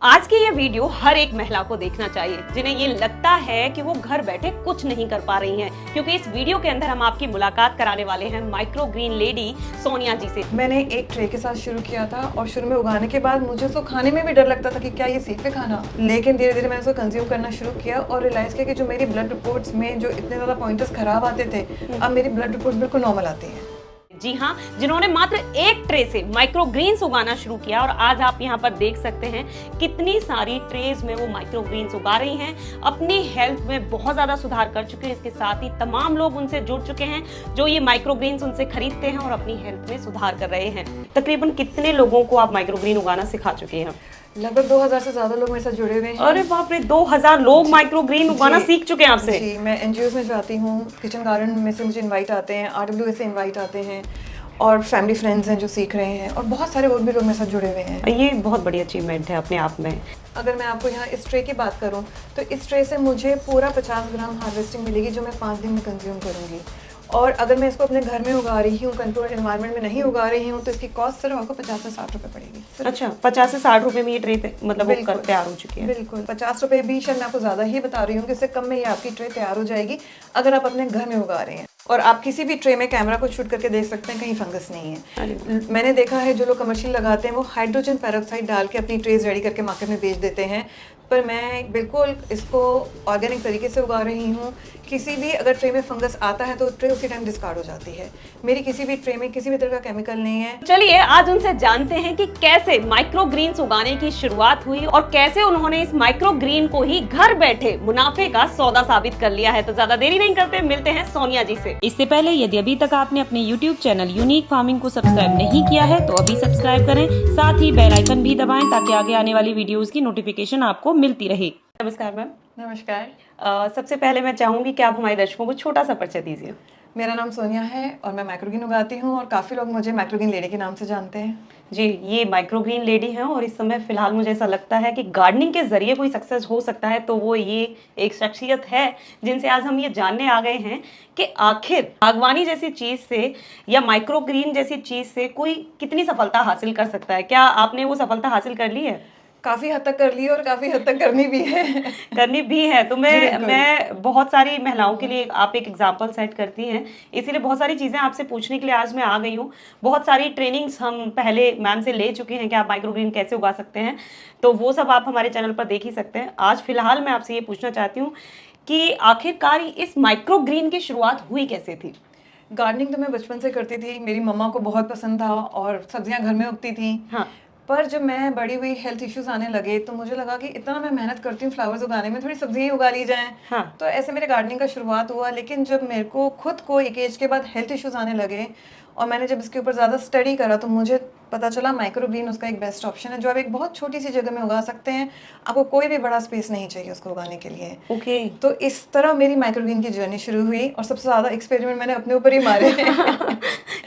आज की ये वीडियो हर एक महिला को देखना चाहिए जिन्हें ये लगता है कि वो घर बैठे कुछ नहीं कर पा रही हैं, क्योंकि इस वीडियो के अंदर हम आपकी मुलाकात कराने वाले हैं माइक्रो ग्रीन लेडी सोनिया जी से। मैंने एक ट्रे के साथ शुरू किया था और शुरू में उगाने के बाद मुझे उसको खाने में भी डर लगता था कि क्या ये सेफ है खाना, लेकिन धीरे धीरे मैंने उसको कंज्यूम करना शुरू किया और रियलाइज किया कि जो मेरी ब्लड रिपोर्ट्स में जो इतने ज़्यादा पॉइंटर्स खराब आते थे, अब मेरी ब्लड रिपोर्ट्स बिल्कुल नॉर्मल आती हैं। जी हाँ, जिन्होंने मात्र एक ट्रे से माइक्रो ग्रीन्स उगाना शुरू किया और आज आप यहाँ पर देख सकते हैं कितनी सारी ट्रेज में वो माइक्रो ग्रीन्स उगा रही हैं। अपनी हेल्थ में बहुत ज्यादा सुधार कर चुके हैं। इसके साथ ही तमाम लोग उनसे जुड़ चुके हैं जो ये माइक्रो ग्रीन्स उनसे खरीदते हैं और अपनी हेल्थ में सुधार कर रहे हैं। तकरीबन कितने लोगों को आप माइक्रो ग्रीन उगाना सिखा चुके हैं? लगभग 2000 से ज्यादा लोग मेरे साथ जुड़े हुए हैं। अरे बाप रे, 2000 लोग माइक्रो ग्रीन उगाना सीख चुके हैं आपसे? जी, मैं एनजीओ में जाती हूँ, किचन गार्डन में से मुझे इनवाइट आते हैं, RWA से इनवाइट आते हैं और फैमिली फ्रेंड्स हैं जो सीख रहे हैं और बहुत सारे और भी लोग मेरे साथ जुड़े हुए हैं। ये बहुत बड़ी अचीवमेंट है अपने आप में। अगर मैं आपको यहाँ इस ट्रे की बात करूँ तो इस ट्रे से मुझे पूरा 50 ग्राम हार्वेस्टिंग मिलेगी जो मैं 5 दिन में कंज्यूम करूँगी। और अगर मैं इसको अपने घर में उगा रही हूँ, कंट्रोल्ड एनवायरनमेंट में नहीं उगा रही हूँ, तो इसकी कॉस्ट सिर्फ आपको 50 से 60 रुपये पड़ेगी। अच्छा, 50 से 60 रुपए में ये ट्रे मतलब वो तैयार हो चुकी है? बिल्कुल, 50 रुपये भी शायद मैं आपको ज़्यादा ही बता रही हूँ कि इससे कम में ये आपकी ट्रे तैयार हो जाएगी अगर आप अपने घर में उगा रहे हैं। और आप किसी भी ट्रे में कैमरा को शूट करके देख सकते हैं, कहीं फंगस नहीं है। मैंने देखा है जो लोग कमर्शियल लगाते हैं वो हाइड्रोजन पेरोक्साइड डाल के अपनी ट्रेज रेडी करके मार्केट में बेच देते हैं, पर मैं बिल्कुल इसको ऑर्गेनिक तरीके से उगा रही हूँ। किसी भी अगर ट्रे में फंगस आता है तो ट्रे उसी टाइम डिस्कार्ड हो जाती है। मेरी किसी भी ट्रे में किसी भी तरह का केमिकल नहीं है। चलिए आज उनसे जानते हैं कि कैसे माइक्रो ग्रीन्स उगाने की शुरुआत हुई और कैसे उन्होंने इस माइक्रो ग्रीन को ही घर बैठे मुनाफे का सौदा साबित कर लिया है। तो ज्यादा देरी नहीं करते, मिलते हैं सोनिया जी से। इससे पहले यदि अभी तक आपने अपने YouTube चैनल यूनिक फार्मिंग को सब्सक्राइब नहीं किया है तो अभी सब्सक्राइब करें, साथ ही बेल आइकन भी दबाएं ताकि आगे आने वाली वीडियोस की नोटिफिकेशन आपको मिलती रहे। नमस्कार मैम। नमस्कार। सबसे पहले मैं चाहूंगी कि आप हमारे दर्शकों को छोटा सा परिचय दीजिए। मेरा नाम सोनिया है और मैं माइक्रो ग्रीन उगाती हूँ और काफ़ी लोग मुझे माइक्रो ग्रीन लेडी के नाम से जानते हैं। जी, ये माइक्रो ग्रीन लेडी हैं और इस समय फिलहाल मुझे ऐसा लगता है कि गार्डनिंग के जरिए कोई सक्सेस हो सकता है तो वो ये एक शख्सियत है जिनसे आज हम ये जानने आ गए हैं कि आखिर बागवानी जैसी चीज़ से या माइक्रो ग्रीन जैसी चीज़ से कोई कितनी सफलता हासिल कर सकता है। क्या आपने वो सफलता हासिल कर ली है? काफ़ी हद तक कर ली और काफ़ी हद तक करनी भी है। करनी भी है। तो मैं बहुत सारी महिलाओं के लिए आप एक एग्जाम्पल सेट करती हैं, इसीलिए बहुत सारी चीज़ें आपसे पूछने के लिए आज मैं आ गई हूँ। बहुत सारी ट्रेनिंग्स हम पहले मैम से ले चुके हैं कि आप माइक्रो ग्रीन कैसे उगा सकते हैं, तो वो सब आप हमारे चैनल पर देख ही सकते हैं। आज फिलहाल मैं आपसे ये पूछना चाहती हूँ कि आखिरकार इस माइक्रो ग्रीन की शुरुआत हुई कैसे थी? गार्डनिंग तो मैं बचपन से करती थी, मेरी मम्मा को बहुत पसंद था और सब्जियां घर में उगती थी। हाँ। पर जब मैं बड़ी हुई, हेल्थ इश्यूज आने लगे तो मुझे लगा कि इतना मैं मेहनत करती हूँ फ्लावर्स उगाने में, थोड़ी सब्जियां ही उगा ली जाएं। हाँ। तो ऐसे मेरे गार्डनिंग का शुरुआत हुआ। लेकिन जब मेरे को खुद को एक एज के बाद हेल्थ इश्यूज आने लगे और मैंने जब इसके ऊपर ज़्यादा स्टडी करा तो मुझे पता चला माइक्रो ग्रीन उसका एक बेस्ट ऑप्शन है जो आप एक बहुत छोटी सी जगह में उगा सकते हैं। आपको कोई भी बड़ा स्पेस नहीं चाहिए उसको उगाने के लिए। ओके। तो इस तरह मेरी माइक्रो ग्रीन की जर्नी शुरू हुई और सबसे ज़्यादा एक्सपेरिमेंट मैंने अपने ऊपर ही मारे।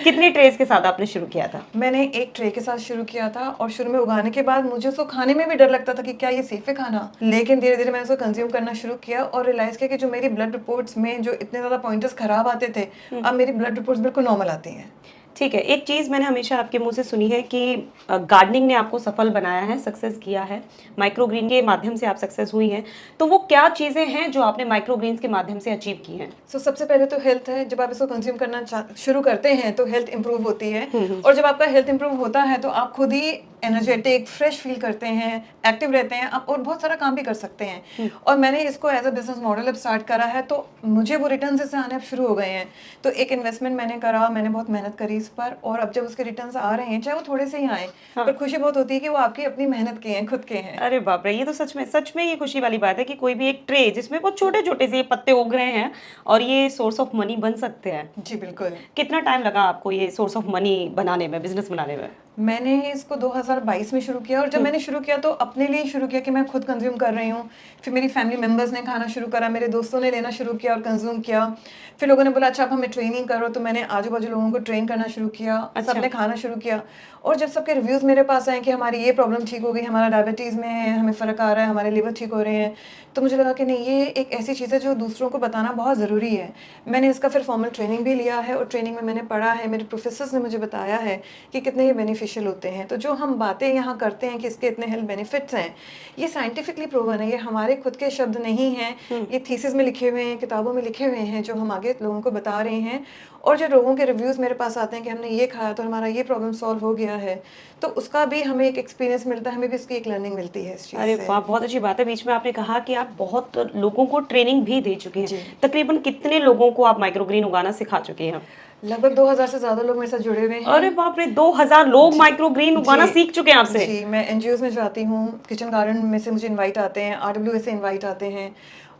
कितनी ट्रेज के साथ आपने शुरू किया था? मैंने एक ट्रे के साथ शुरू किया था और शुरू में उगाने के बाद मुझे उसको खाने में भी डर लगता था कि क्या ये सेफ है खाना, लेकिन धीरे धीरे मैंने उसको कंज्यूम करना शुरू किया और रियलाइज किया कि जो मेरी ब्लड रिपोर्ट्स में जो इतने ज़्यादा पॉइंटर्स खराब आते थे, अब मेरी ब्लड रिपोर्ट्स बिल्कुल नॉर्मल आती हैं। ठीक है, एक चीज़ मैंने हमेशा आपके मुंह से सुनी है कि गार्डनिंग ने आपको सफल बनाया है, सक्सेस किया है, माइक्रो ग्रीन के माध्यम से आप सक्सेस हुई हैं। तो वो क्या चीज़ें हैं जो आपने माइक्रो ग्रीन्स के माध्यम से अचीव की हैं? सबसे पहले तो हेल्थ है। जब आप इसको कंज्यूम करना शुरू करते हैं तो हेल्थ इंप्रूव होती है और जब आपका हेल्थ इंप्रूव होता है तो आप खुद ही एनर्जेटिक, फ्रेश फील करते हैं, एक्टिव रहते हैं आप और बहुत सारा काम भी कर सकते हैं। और मैंने इसको एज अ बिजनेस मॉडल अब स्टार्ट करा है तो मुझे वो रिटर्न इससे आने अब शुरू हो गए हैं। तो एक इन्वेस्टमेंट मैंने करा, मैंने बहुत मेहनत करी इस पर और अब जब उसके रिटर्न्स आ रहे हैं, चाहे वो थोड़े से ही आए, पर खुशी बहुत होती है कि वो आपकी अपनी मेहनत के हैं, खुद के हैं। अरे बाप रे, ये तो सच में ये खुशी वाली बात है कि कोई भी एक ट्रे जिसमें बहुत छोटे छोटे से पत्ते उग रहे हैं और ये सोर्स ऑफ मनी बन सकते हैं। जी बिल्कुल। कितना टाइम लगा आपको ये सोर्स ऑफ मनी बनाने में, बिजनेस बनाने में? मैंने इसको 2022 में शुरू किया और जब मैंने शुरू किया तो अपने लिए शुरू किया कि मैं खुद कंज्यूम कर रही हूँ। फिर मेरी फैमिली मेम्बर्स ने खाना शुरू करा, मेरे दोस्तों ने लेना शुरू किया और कंज्यूम किया। फिर लोगों ने बोला अच्छा आप हमें ट्रेनिंग करो, तो मैंने आजू बाजू लोगों को ट्रेन करना शुरू किया। अच्छा। सबने खाना शुरू किया और जब सबके रिव्यूज़ मेरे पास आए कि हमारी ये प्रॉब्लम ठीक हो गई, हमारा डायबिटीज़ में है, हमें फ़र्क आ रहा है, हमारे लिवर ठीक हो रहे हैं, तो मुझे लगा कि नहीं ये एक ऐसी चीज़ है जो दूसरों को बताना बहुत ज़रूरी है। मैंने इसका फिर फॉर्मल ट्रेनिंग भी लिया है और ट्रेनिंग में मैंने पढ़ा है, मेरे प्रोफेसर्स ने मुझे बताया है कि कितने ये बेनिफिट बेनिफिशियल होते हैं। तो जो हम बातें यहाँ करते हैं कि इसके इतने हेल्थ बेनिफिट्स हैं, ये साइंटिफिकली प्रूवन है, ये हमारे खुद के शब्द नहीं हैं, ये थीसिस में लिखे हुए हैं, किताबों में लिखे हुए हैं, जो हम आगे लोगों को बता रहे हैं। और जो लोगों के रिव्यूज़ मेरे पास आते हैं कि हमने ये खाया तो हमारा ये प्रॉब्लम सॉल्व हो गया है, तो उसका भी हमें एक एक्सपीरियंस मिलता है, हमें भी उसकी एक लर्निंग मिलती है इस चीज़ अरे से। वाह, बहुत अच्छी बात है। बीच में आपने कहा कि आप बहुत लोगों को ट्रेनिंग भी दे चुके जी। हैं। तकरीबन कितने लोगों को आप माइक्रोग्रीन उगाना सिखा चुके हैं? लगभग 2000 से ज़्यादा लोग मेरे साथ जुड़े हुए हैं। अरे बाप रे, 2000 लोग माइक्रोग्रीन उगाना जी, सीख चुके हैं आपसे? जी, मैं एनजीओज़ में जाती हूँ, किचन गार्डन में से मुझे इनवाइट आते हैं, आरडब्ल्यूए से इनवाइट आते हैं,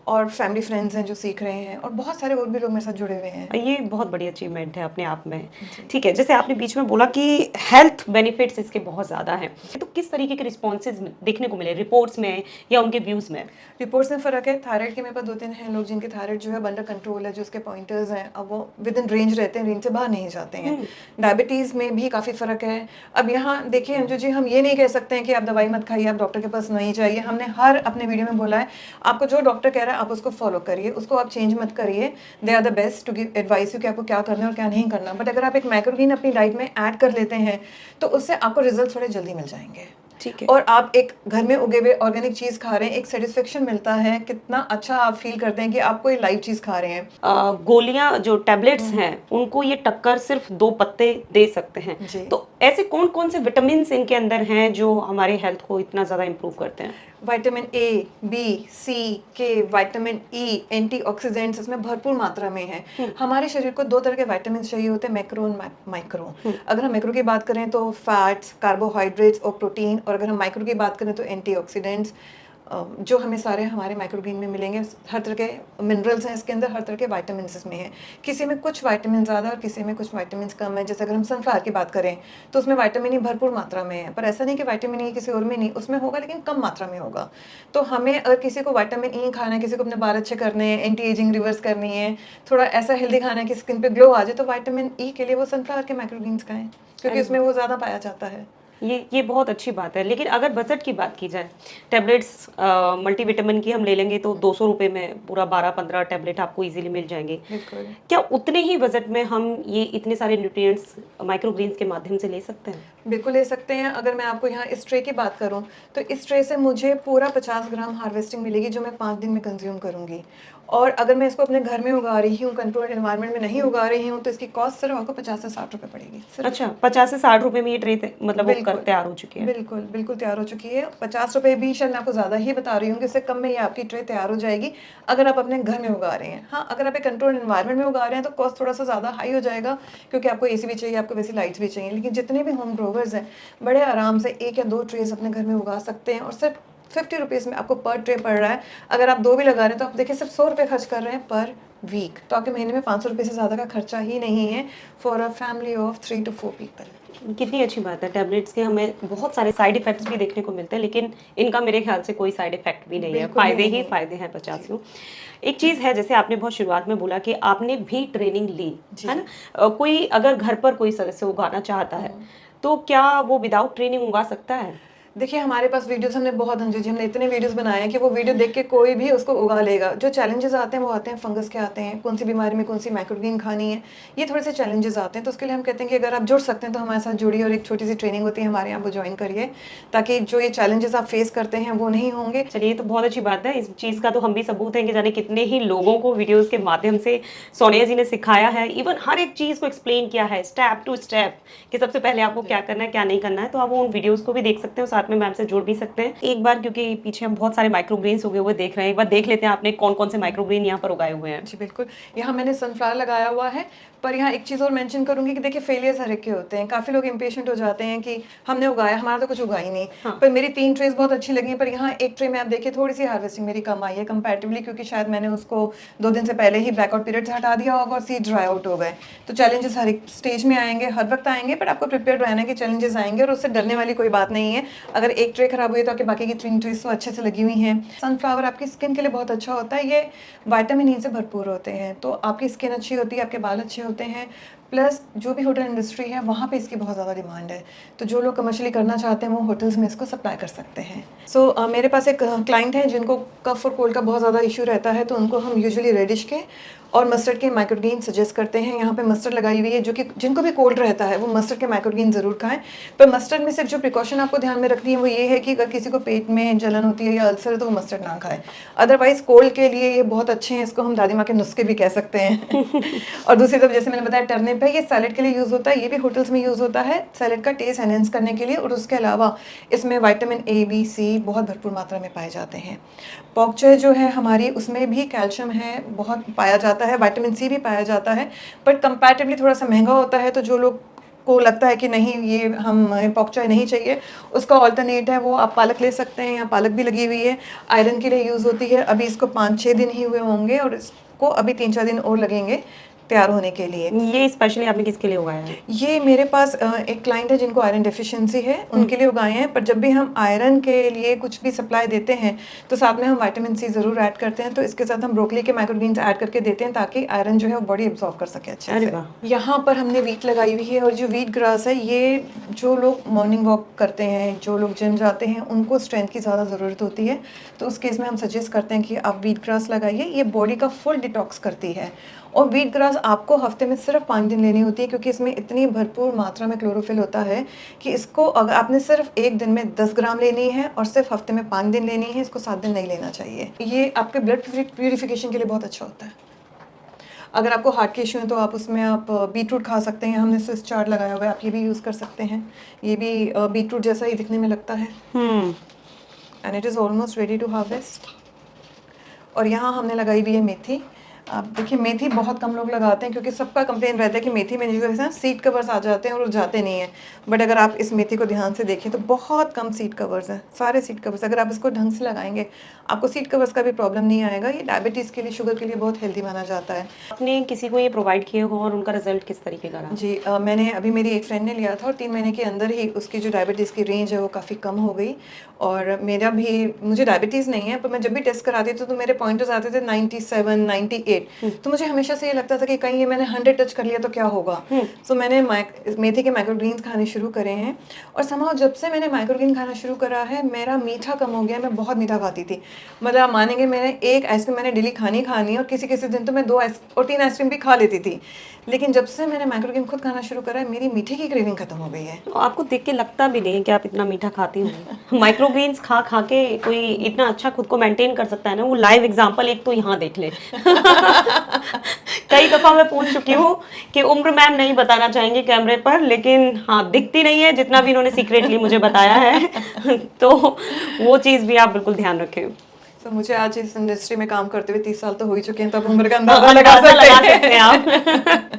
और फैमिली फ्रेंड्स हैं जो सीख रहे हैं, और बहुत सारे और भी लोग मेरे साथ जुड़े हुए हैं। ये बहुत बड़ी अचीवमेंट है अपने आप में। ठीक है, जैसे आपने बीच में बोला कि हेल्थ बेनिफिट्स इसके बहुत ज़्यादा हैं, तो किस तरीके के रिस्पॉन्सेज देखने को मिले रिपोर्ट्स में या उनके व्यूज़ में? रिपोर्ट्स में फ़र्क है। थायराइड के मेरे पास 2-3 हैं लोग जिनके थायराइड जो है अंडर कंट्रोल है, जो उसके पॉइंटर्स हैं, अब वो विद इन रेंज रहते हैं, रेंज से बाहर नहीं जाते हैं। डायबिटीज़ में भी काफ़ी फ़र्क है। अब यहाँ देखिए अंजू जी, हम ये नहीं कह सकते हैं कि आप दवाई मत खाइए, आप डॉक्टर के पास नहीं जाइए। हमने हर अपने वीडियो में बोला है, आपको जो डॉक्टर कह रहा है आप उसको फॉलो करिए, उसको आप चेंज मत करिए। They are the best to give advice you कि आपको क्या करना है और क्या नहीं करना। बट अगर आप एक माइक्रोग्रीन अपनी डाइट में ऐड कर लेते हैं तो उससे आपको रिजल्ट थोड़े जल्दी मिल जाएंगे। ठीक है। और आप एक घर में उगे हुए ऑर्गेनिक चीज़ खा रहे हैं, एक सेटिस्फेक्शन मिलता है, कितना अच्छा आप फील करते हैं कि आप कोई लाइव चीज़ खा रहे हैं। गोलियां जो टैबलेट्स हैं उनको ये टक्कर सिर्फ 2 पत्ते दे सकते हैं। जी। तो ऐसे कौन कौन से विटामिन इनके अंदर हैं जो हमारे हेल्थ को इतना ज़्यादा इम्प्रूव करते हैं? विटामिन ए, बी, सी, के, विटामिन ई, एंटीऑक्सीडेंट्स इसमें भरपूर मात्रा में है। हमारे शरीर को 2 तरह के विटामिन चाहिए होते हैं, मैक्रो और माइक्रो। अगर हम मैक्रो की बात करें तो फैट्स, कार्बोहाइड्रेट्स और प्रोटीन, और अगर हम माइक्रो की बात करें तो एंटीऑक्सीडेंट्स, जो हमें सारे हमारे माइक्रोग्रीन में मिलेंगे। हर तरह के मिनरल्स हैं इसके अंदर, हर तरह के विटामिन इसमें हैं। किसी में कुछ विटामिन ज़्यादा और किसी में कुछ विटामिन कम है। जैसे अगर हम सनफ्लावर की बात करें तो उसमें विटामिन ई भरपूर मात्रा में है, पर ऐसा नहीं कि विटामिन ई किसी और में नहीं, उसमें होगा लेकिन कम मात्रा में होगा। तो हमें अगर किसी को विटामिन ई खाना है, किसी को अपने बाल अच्छे करने हैं, एंटी एजिंग रिवर्स करनी है, थोड़ा ऐसा हेल्दी खाना है कि स्किन पे ग्लो आ जाए, तो विटामिन ई के लिए वो सनफ्लावर के माइक्रोग्रीन्स खाएं, क्योंकि उसमें वो ज़्यादा पाया जाता है। ये बहुत अच्छी बात है। लेकिन अगर बजट की बात की जाए, टैबलेट्स मल्टीविटामिन की हम ले लेंगे तो 200 रुपये में पूरा 12-15 टैबलेट आपको इजीली मिल जाएंगे। बिल्कुल। क्या उतने ही बजट में हम ये इतने सारे न्यूट्रिएंट्स माइक्रोग्रीन्स के माध्यम से ले सकते हैं? बिल्कुल ले सकते हैं। अगर मैं आपको यहाँ इस ट्रे की बात करूँ तो इस ट्रे से मुझे पूरा 50 ग्राम हार्वेस्टिंग मिलेगी, जो मैं 5 दिन में कंज्यूम करूँगी। और अगर मैं इसको अपने घर में उगा रही हूँ, कंट्रोल्ड एनवायरनमेंट में नहीं उगा रही हूँ, तो इसकी कॉस्ट सिर्फ आपको 50 से 60 रुपये पड़ेगी सिर्फ। अच्छा, 50 से 60 रुपए में ये ट्रे मतलब वो बिल्कुल। तैयार हो चुकी है? बिल्कुल बिल्कुल तैयार हो चुकी है। 50 रुपये भी शायद मैं आपको ज़्यादा ही बता रही हूँ कि इससे कम में ये आपकी ट्रे तैयार हो जाएगी, अगर आप अपने घर में उगा रहे हैं। हाँ, अगर आप एक कंट्रोल्ड एनवायरनमेंट में उगा रहे हैं तो कॉस्ट थोड़ा सा ज़्यादा हाई हो जाएगा, क्योंकि आपको एसी भी चाहिए, आपको वैसी लाइट्स भी चाहिए। लेकिन जितने भी होम ग्रोवर्स हैं बड़े आराम से 1 या 2 ट्रेज अपने घर में उगा सकते हैं, और सिर्फ 50 रुपीज़ में आपको पर ट्रे पड़ रहा है। अगर आप 2 भी लगा रहे हैं तो आप देखिए सिर्फ 100 रुपये खर्च कर रहे हैं पर वीक, तो आपके महीने में 500 रुपये से ज़्यादा का खर्चा ही नहीं है for a family of 3 to 4 people. कितनी अच्छी बात है। टैबलेट्स के हमें बहुत सारे साइड इफेक्ट्स भी देखने को मिलते हैं, लेकिन इनका मेरे ख्याल से कोई साइड इफेक्ट भी नहीं है, बिल्कुल फायदे नहीं ही है। फायदे हैं 50। एक चीज़ है, जैसे आपने बहुत शुरुआत में बोला कि आपने भी ट्रेनिंग ली है ना। कोई अगर घर पर कोई सदस्य उगाना चाहता है तो क्या वो विदाउट ट्रेनिंग उगा सकता है? देखिए हमारे पास वीडियोस हमने बहुत अंजू जी, हमने इतने वीडियोस बनाए हैं कि वो वीडियो देख के कोई भी उसको उगा लेगा। जो चैलेंजेस आते हैं वो आते हैं फंगस के आते हैं, कौन सी बीमारी में कौन सी माइक्रोग्रीन खानी है, ये थोड़े से चैलेंजेस आते हैं। तो उसके लिए हम कहते हैं कि अगर आप जुड़ सकते हैं तो हमारे साथ जुड़िए, और एक छोटी सी ट्रेनिंग होती है हमारे यहाँ, वो ज्वाइन करिए, ताकि जो ये चैलेंजेस आप फेस करते हैं वो नहीं होंगे। चलिए, ये तो बहुत अच्छी बात है। इस चीज़ का तो हम भी सबूत हैं कि जाने कितने ही लोगों को वीडियोस के माध्यम से सोनिया जी ने सिखाया है। इवन हर एक चीज़ को एक्सप्लेन किया है स्टेप टू स्टेप कि सबसे पहले आपको क्या करना है, क्या नहीं करना है। तो आप वो उन वीडियोस को भी देख सकते हैं और साथ में मैम से जुड़ भी सकते हैं एक बार, क्योंकि पीछे हम बहुत सारे माइक्रोग्रीन्स उगे हुए देख रहे हैं। एक बार देख लेते हैं आपने कौन कौन से माइक्रोग्रीन यहाँ पर उगाए हुए हैं। जी बिल्कुल, यहाँ मैंने सनफ्लावर लगाया हुआ है, पर यहाँ एक चीज़ और मेंशन करूंगी कि देखिए फेलियर्स हर एक के होते हैं। काफ़ी लोग इम्पेशेंट हो जाते हैं कि हमने उगाया, हमारा तो कुछ उगा ही नहीं। पर मेरी 3 ट्रेज बहुत अच्छी लगी, पर यहाँ एक ट्रे में आप देखिए थोड़ी सी हार्वेस्टिंग मेरी कम आई है कंपैरेटिवली, क्योंकि शायद मैंने उसको 2 दिन से पहले ही ब्लैकआउट पीरियड से हटा दिया होगा और सीड ड्राई आउट हो गए। तो चैलेंजेस हर एक स्टेज में आएंगे, हर वक्त आएंगे, बट आपको प्रिपेयर रहना है कि चैलेंजेस आएंगे, और उससे डरने वाली कोई बात नहीं है। अगर एक ट्रे खराब हुई है तो आपकी बाकी की 3 ट्रेज तो अच्छे से लगी हुई हैं। सनफ्लावर आपकी स्किन के लिए बहुत अच्छा होता है, ये विटामिन ई से भरपूर होते हैं, तो आपकी स्किन अच्छी होती है, आपके बाल अच्छे होते हैं। प्लस जो भी होटल इंडस्ट्री है वहाँ पे इसकी बहुत ज़्यादा डिमांड है, तो जो लोग कमर्शियली करना चाहते हैं वो होटल्स में इसको सप्लाई कर सकते हैं। सो मेरे पास एक क्लाइंट है जिनको कफ और कोल्ड का बहुत ज़्यादा इशू रहता है, तो उनको हम यूजुअली रेडिश के और मस्टर्ड के माइक्रोग्रीन सजेस्ट करते हैं। यहाँ पे मस्टर्ड लगाई हुई है, जो कि जिनको भी कोल्ड रहता है वो मस्टर्ड के माइक्रोग्रीन ज़रूर खाएं। पर मस्टर्ड में सिर्फ जो प्रिकॉशन आपको ध्यान में रखनी है वो ये है कि अगर किसी को पेट में जलन होती है या अल्सर है तो वो मस्टर्ड ना खाए। अदरवाइज़ कोल्ड के लिए ये बहुत अच्छे हैं, इसको हम दादी माँ के नुस्खे भी कह सकते हैं। और दूसरी तरफ जैसे मैंने बताया टर्निप है, ये सैलेड के लिए यूज़ होता है, ये भी होटल्स में यूज़ होता है सैलेड का टेस्ट एनहेंस करने के लिए। और उसके अलावा इसमें विटामिन ए, बी, सी बहुत भरपूर मात्रा में पाए जाते हैं। पॉक चॉय जो है हमारी, उसमें भी कैल्शियम है, बहुत पाया जाता है, विटामिन सी भी पाया जाता है, बट कंपैरेटिवली थोड़ा सा महंगा होता है। तो जो लोग को लगता है कि नहीं ये हम पॉक चॉय नहीं चाहिए, उसका ऑल्टरनेट है वो आप पालक ले सकते हैं। यहाँ पालक भी लगी हुई है, आयरन के लिए यूज़ होती है। अभी इसको 5-6 दिन ही हुए होंगे और इसको अभी 3-4 दिन और लगेंगे तैयार होने के लिए। ये स्पेशली आपने किसके लिए उगाया है? ये मेरे पास एक क्लाइंट है जिनको आयरन डेफिशिएंसी है, उनके लिए उगाए हैं। पर जब भी हम आयरन के लिए कुछ भी सप्लाई देते हैं तो साथ में हम विटामिन सी ज़रूर ऐड करते हैं। तो इसके साथ हम ब्रोकली के माइक्रोग्रीन्स ऐड करके देते हैं ताकि आयरन जो है वो बॉडी एब्जॉर्ब कर सके अच्छे अरे से। वाह। यहाँ पर हमने वीट लगाई हुई है, और जो वीट ग्रास है ये जो लोग मॉर्निंग वॉक करते हैं, जो लोग जिम जाते हैं, उनको स्ट्रेंथ की ज़्यादा ज़रूरत होती है। तो उस केस में हम सजेस्ट करते हैं कि आप वीट ग्रास लगाइए, ये बॉडी का फुल डिटॉक्स करती है। और वीट ग्रास आपको हफ्ते में सिर्फ 5 दिन लेनी होती है, क्योंकि इसमें इतनी भरपूर मात्रा में क्लोरोफिल होता है कि इसको अगर आपने सिर्फ एक दिन में 10 ग्राम लेनी है और सिर्फ हफ्ते में 5 दिन लेनी है, इसको 7 दिन नहीं लेना चाहिए। ये आपके ब्लड प्यूरिफिकेशन के लिए बहुत अच्छा होता है। अगर आपको हार्ट के इशू है तो आप उसमें आप बीटरूट खा सकते हैं, हमने स्विस चार्ट लगाया हुआ है, आप ये भी यूज़ कर सकते हैं। ये भी बीटरूट जैसा ही दिखने में लगता है। And it is almost ready to harvest. और यहाँ हमने लगाई हुई है मेथी। आप देखिए मेथी बहुत कम लोग लगाते हैं, क्योंकि सबका कंप्लेन रहता है कि मेथी में जो है सीड कवर्स आ जाते हैं और जाते नहीं हैं। बट अगर आप इस मेथी को ध्यान से देखें तो बहुत कम सीड कवर्स हैं, सारे सीड कवर्स। अगर आप इसको ढंग से लगाएंगे आपको सीड कवर्स का भी प्रॉब्लम नहीं आएगा। ये डायबिटीज़ के लिए, शुगर के लिए बहुत हेल्दी माना जाता है। आपने किसी को ये प्रोवाइड किए हो और उनका रिजल्ट किस तरीके का रहा? जी मैंने अभी मेरी एक फ्रेंड ने लिया था और 3 महीने के अंदर ही उसकी जो डायबिटीज़ की रेंज है वो काफ़ी कम हो गई। और मेरा भी, मुझे डायबिटीज़ नहीं है, पर मैं जब भी टेस्ट कराती थी तो मेरे पॉइंटर्स आते थे 97, 98। तो मुझे हमेशा से ये लगता था कि कहीं ये मैंने 100 टच कर लिया तो क्या होगा। सो मैंने मेथी के माइक्रोग्रीन्स खाने शुरू करे हैं, और समहाउ जब से मैंने माइक्रोग्रीन खाना शुरू करा है मेरा मीठा कम हो गया। मैं बहुत मीठा खाती थी, मतलब आप मानेंगे मैंने एक आइसक्रीम मैंने डेली खानी है, और किसी किसी दिन तो मैं 2 और 3 आइसक्रीम भी खा लेती थी। लेकिन जब से मैंने माइक्रोग्रीन खुद खाना शुरू करा है मेरी मीठे की क्रेविंग खत्म हो गई है। तो आपको देख के लगता भी नहीं है कि आप इतना मीठा खाती होंगी। माइक्रोग्रीन्स खा खा के कोई इतना अच्छा खुद को मेंटेन कर सकता है ना, वो लाइव एग्जांपल एक तो यहाँ देख ले। कई दफा मैं पूछ चुकी हूँ कि उम्र मैम नहीं बताना चाहेंगे कैमरे पर, लेकिन हाँ दिखती नहीं है जितना भी इन्होंने सीक्रेटली मुझे बताया है। तो वो चीज़ भी आप बिल्कुल ध्यान रखें। तो मुझे आज इस इंडस्ट्री में काम करते हुए 30 साल तो हो ही चुके हैं, तब उम्र का अंदाजा लगा सकते हैं आप।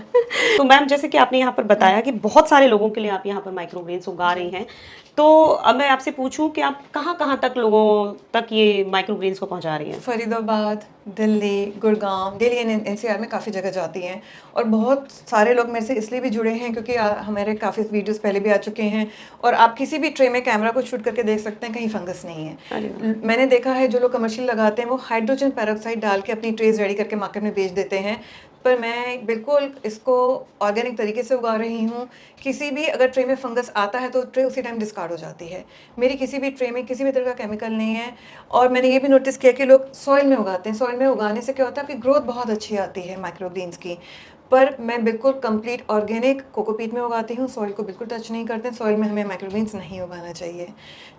तो मैम जैसे कि आपने यहाँ पर बताया कि बहुत सारे लोगों के लिए आप यहाँ पर माइक्रोग्रेन्स उगा रही हैं, तो अब मैं आपसे पूछूं कि आप कहाँ तक लोगों तक ये माइक्रोग्रेन्स को पहुँचा रही हैं? फरीदाबाद, दिल्ली, गुड़गांव, दिल्ली एनसीआर में काफ़ी जगह जाती हैं। और बहुत सारे लोग मेरे से इसलिए भी जुड़े हैं क्योंकि हमारे काफ़ी वीडियोस पहले भी आ चुके हैं, और आप किसी भी ट्रे में कैमरा को शूट करके देख सकते हैं, कहीं फंगस नहीं है। मैंने देखा है जो लोग कमर्शियल लगाते हैं वो हाइड्रोजन पेरोक्साइड डाल के अपनी ट्रेज रेडी करके मार्केट में बेच देते हैं, पर मैं बिल्कुल इसको ऑर्गेनिक तरीके से उगा रही हूँ। किसी भी अगर ट्रे में फंगस आता है तो ट्रे उसी टाइम डिस्कार्ड हो जाती है। मेरी किसी भी ट्रे में किसी भी तरह का केमिकल नहीं है। और मैंने ये भी नोटिस किया कि लोग सॉइल में उगाते हैं, सॉइल में उगाने से क्या होता है आपकी ग्रोथ बहुत अच्छी आती है माइक्रोग्रीन्स की, पर मैं बिल्कुल कंप्लीट ऑर्गेनिक कोकोपीट में उगाती हूँ, सॉइल को बिल्कुल टच नहीं करते। सॉइल में हमें माइक्रोग्रीन्स नहीं उगाना चाहिए।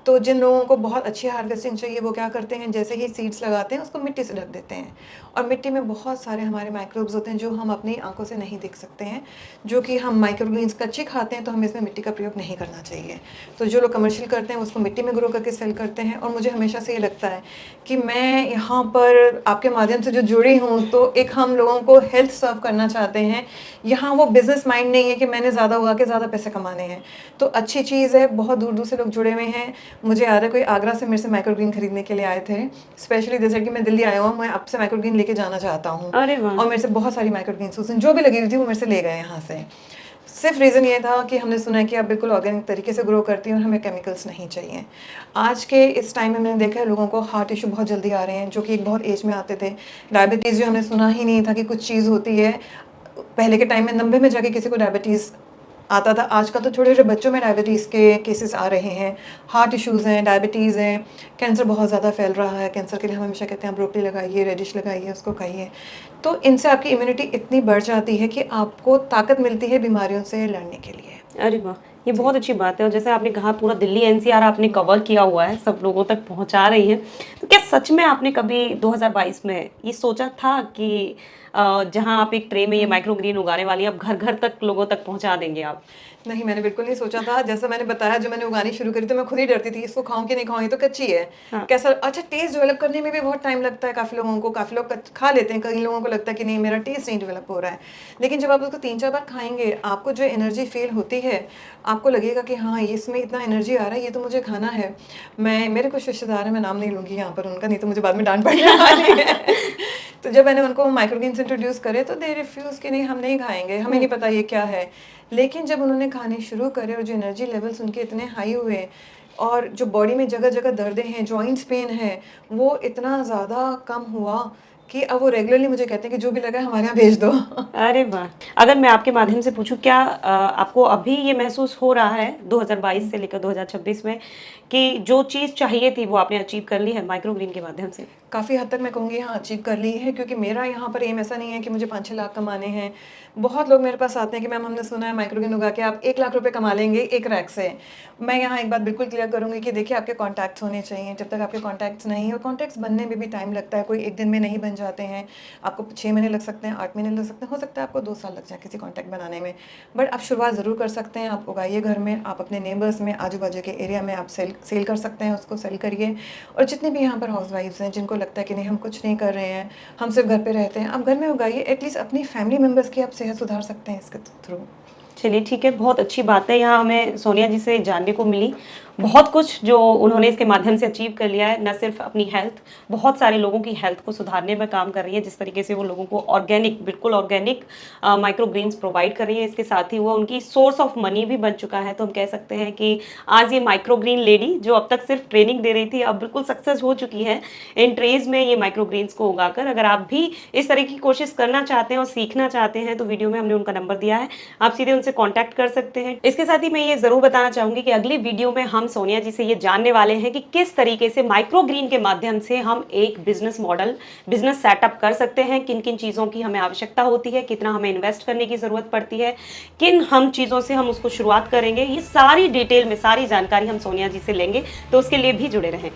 तो जिन लोगों को बहुत अच्छी हार्वेस्टिंग चाहिए वो क्या करते हैं, जैसे ही सीड्स लगाते हैं उसको मिट्टी से ढक देते हैं, और मिट्टी में बहुत सारे हमारे माइक्रोब्स होते हैं जो हम अपनी आंखों से नहीं देख सकते हैं, जो कि हम माइक्रोग्रीन्स कच्चे खाते हैं, तो हमें इसमें मिट्टी का प्रयोग नहीं करना चाहिए। तो जो लोग कमर्शियल करते हैं उसको मिट्टी में ग्रो करके सेल करते हैं। और मुझे हमेशा से ये लगता है कि मैं यहाँ पर आपके माध्यम से जो जुड़ी हूँ तो एक हम लोगों को हेल्थ सर्व करना चाहते हैं। यहाँ वो बिजनेस माइंड नहीं है कि मैंने ज़्यादा उगा के ज़्यादा पैसे कमाने हैं। तो अच्छी चीज़ है, बहुत दूर दूर से लोग जुड़े हुए हैं। मुझे याद है कोई आगरा से मेरे से माइक्रोग्रीन खरीदने के लिए आए थे, स्पेशली जैसे कि मैं दिल्ली आया हूँ, मैं आपसे माइक्रोग्रीन लेके जाना चाहता हूँ। अरे वाह। और मेरे से बहुत सारी माइक्रोग्रीन उस दिन जो भी लगी हुई थी वो मेरे से ले गए यहाँ से। सिर्फ रीज़न ये था कि हमने सुना है कि आप बिल्कुल ऑर्गेनिक तरीके से ग्रो करती हैं और हमें केमिकल्स नहीं चाहिए। आज के इस टाइम में मैंने देखा है लोगों को हार्ट इशू बहुत जल्दी आ रहे हैं, जो कि एक बहुत एज में आते थे। डायबिटीज़ जो हमने सुना ही नहीं था कि कुछ चीज़ होती है। पहले के टाइम में 90 में जाके किसी को डायबिटीज़ आता था। आजकल तो छोटे छोटे बच्चों में डायबिटीज़ के केसेस आ रहे हैं, हार्ट इश्यूज़ हैं, डायबिटीज़ हैं, कैंसर बहुत ज़्यादा फैल रहा है। कैंसर के लिए हम हमेशा कहते हैं आप ब्रोकली लगाइए, रेडिश लगाइए, उसको खाइए। तो इनसे आपकी इम्यूनिटी इतनी बढ़ जाती है कि आपको ताकत मिलती है बीमारियों से लड़ने के लिए। अरे वाह, ये बहुत अच्छी बात है। और जैसे आपने कहा पूरा दिल्ली एनसीआर आपने कवर किया हुआ है, सब लोगों तक पहुंचा रही हैं। तो क्या सच में आपने कभी 2022 में ये सोचा था कि जहां आप एक ट्रे में ये माइक्रो ग्रीन उगाने वाली हैं, अब घर घर तक लोगों तक पहुंचा देंगे आप? नहीं, मैंने बिल्कुल नहीं सोचा था। जैसा मैंने बताया, जब मैंने उगानी शुरू करी तो मैं खुद ही डरती थी, इसको खाऊँ कि नहीं खाऊँ, ये तो कच्ची है। हाँ। कैसा अच्छा टेस्ट डेवलप करने में भी बहुत टाइम लगता है काफ़ी लोगों को। काफ़ी लोग खा लेते हैं, कई लोगों को लगता है कि नहीं मेरा टेस्ट नहीं डेवलप हो रहा है। लेकिन जब आप उसको 3-4 बार खाएँगे, आपको जो एनर्जी फ़ील होती है, आपको लगेगा कि हाँ, ये इसमें इतना एनर्जी आ रहा है, ये तो मुझे खाना है। मेरे कुछ रिश्तेदार हैं, मैं नाम नहीं लूँगी यहाँ पर उनका, नहीं तो मुझे बाद में डाँट पड़ने वाली है। तो जब मैंने उनको माइक्रोग्रीन्स इंट्रोड्यूस करे तो दे रिफ्यूज़ कि नहीं हम नहीं खाएँगे, हमें नहीं पता ये क्या है। लेकिन जब उन्होंने खाने शुरू करे और जो एनर्जी लेवल्स उनके इतने हाई हुए और जो बॉडी में जगह-जगह दर्दें हैं, जॉइंट्स पेन है, वो इतना ज़्यादा कम हुआ कि अब वो रेगुलरली मुझे कहते हैं कि जो भी लगा है हमारे यहाँ भेज दो। अरे वाह! अगर मैं आपके माध्यम से पूछूँ, क्या आपको अभी ये महसूस हो रहा है 2022 से लेकर 2026 में कि जो चीज़ चाहिए थी वो आपने अचीव कर ली है माइक्रो ग्रीन के माध्यम से? काफ़ी हद तक मैं कहूँगी हाँ, अचीव कर ली है, क्योंकि मेरा यहाँ पर एम ऐसा नहीं है कि मुझे 5-6 लाख कमाने हैं। बहुत लोग मेरे पास आते हैं कि मैम हमने सुना है माइक्रोग्रीन उगा के आप 1 लाख रुपए कमा लेंगे एक रैक से। मैं यहाँ एक बात बिल्कुल क्लियर करूँगी कि देखिए आपके कॉन्टैक्ट्स होने चाहिए। जब तक आपके कॉन्टैक्ट्स नहीं है, और कॉन्टैक्ट्स बनने में भी टाइम लगता है, कोई 1 दिन में नहीं बन जाते हैं। आपको 6 महीने लग सकते हैं, 8 महीने लग सकते हैं, हो सकता है आपको 2 साल लग जाए किसी कॉन्टैक्ट बनाने में। बट आप शुरुआत ज़रूर कर सकते हैं। आप उगाइए घर में, आप अपने नेबर्स में, आजू-बाजू के एरिया में आप सेल कर सकते हैं, उसको सेल करिए। और जितने भी यहाँ पर हाउसवाइफ्स हैं जिनको लगता है कि नहीं हम कुछ नहीं कर रहे हैं, हम सिर्फ घर पे रहते हैं, आप घर में उगाइए। एटलीस्ट अपनी फैमिली मेम्बर्स की आप सेहत सुधार सकते हैं इसके थ्रू। चलिए ठीक है, बहुत अच्छी बात है। यहाँ हमें सोनिया जी से जानने को मिली बहुत कुछ जो उन्होंने इसके माध्यम से अचीव कर लिया है। न सिर्फ अपनी हेल्थ, बहुत सारे लोगों की हेल्थ को सुधारने में काम कर रही है। जिस तरीके से वो लोगों को ऑर्गेनिक, बिल्कुल ऑर्गेनिक माइक्रो ग्रीन्स प्रोवाइड कर रही है, इसके साथ ही वो उनकी सोर्स ऑफ मनी भी बन चुका है। तो हम कह सकते हैं कि आज ये माइक्रो ग्रीन लेडी जो अब तक सिर्फ ट्रेनिंग दे रही थी, अब बिल्कुल सक्सेस हो चुकी है इन ट्रेज में ये माइक्रो ग्रीन्स को उगाकर। अगर आप भी इस तरह की कोशिश करना चाहते हैं और सीखना चाहते हैं तो वीडियो में हमने उनका नंबर दिया है, आप सीधे उनसे कॉन्टैक्ट कर सकते हैं। इसके साथ ही मैं ये जरूर बताना चाहूंगी कि अगली वीडियो में हम सोनिया जी से ये जानने वाले हैं कि किस तरीके से माइक्रो ग्रीन के माध्यम से हम एक बिजनेस मॉडल, बिजनेस सेटअप कर सकते हैं, किन किन चीज़ों की हमें आवश्यकता होती है, कितना हमें इन्वेस्ट करने की ज़रूरत पड़ती है, किन हम चीज़ों से हम उसको शुरुआत करेंगे। ये सारी डिटेल में सारी जानकारी हम सोनिया जी से लेंगे, तो उसके लिए भी जुड़े रहें।